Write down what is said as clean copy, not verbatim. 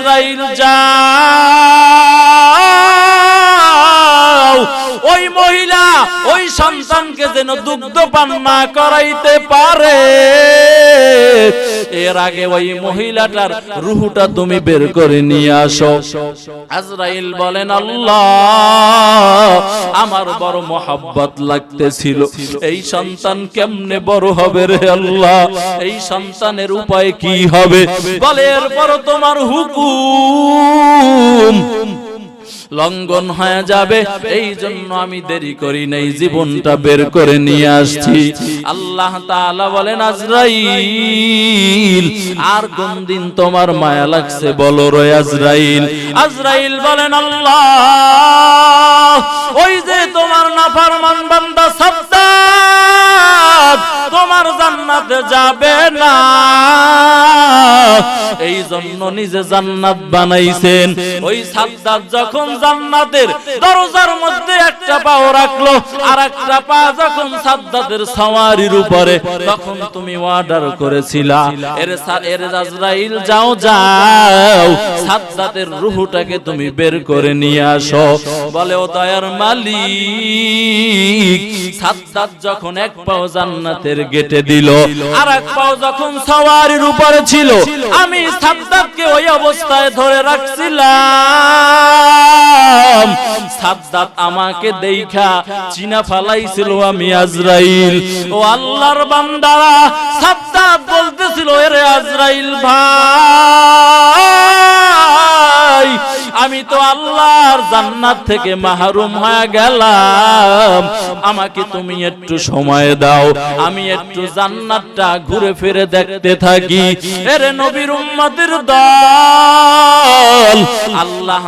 আজরাইল যাও ওই মহিলা ওই সন্তানকে যেন দুগ্ধ পান না করাইতে পারে, এর আগে ওই মহিলাটার রূহটা তুমি বের করে নিয়ে আসো। আজরাইল বলেন আল্লাহ আমার বড় মহব্বত লাগতেছিল, এই সন্তান কেমনে বড় হবে রে আল্লাহ, এই সন্তানের উপায় কি হবে? বলে এরপর তোমার হুকুম লঙ্ঘন হয়ে যাবে, এই জন্য আমি দেরি করি নাই, জীবনটা বের করে নিয়ে আসছি। আল্লাহ তাআলা বলেন আজরাইল আর কোন দিন তোমার মায়া লাগছে বলো রে আজরাইল। আজরাইল বলেন আল্লাহ ওই যে তোমার নাফরমান বান্দা সাদ্দাত তোমার জান্নাতে যাবে না, এই জন্য নিজে জান্নাত বানাইছেন। ওই সাদ্দাত যখন জান্নাতের দরজার মধ্যে একটা পাও রাখলো আর একটা পা যখন সাদ্দাতের সওয়ারির উপরে, তখন তুমি অর্ডার করেছিলা এর আজরাইল যাও যাও সাদ্দাতের রূহটাকে তুমি বের করে নিয়ে আসো। বলে ও দয়ার মালিক, সাদ্দাত যখন এক পাও জান্নাতের গেটে দিল আর এক পাও যখন সওয়ারির উপরে ছিল, আমি সাদ্দাতকে ওই অবস্থায় ধরে রাখছিলাম। সাদ্দাত আমাকে দেখা চিনা ফালাইছিল আমি আজরাইল। ও আল্লাহর বান্দারা, সাদ্দাত বলতেছিল এরে আজরাইল ভাই আমি তো আল্লাহর জান্নাত থেকে মাহরুম হয়ে গেলাম, আমাকে তুমি একটু সময় দাও, আমি একটু জান্নাতটা ঘুরে ফিরে দেখতে থাকি। এরে নবীর উম্মতের দল, আল্লাহ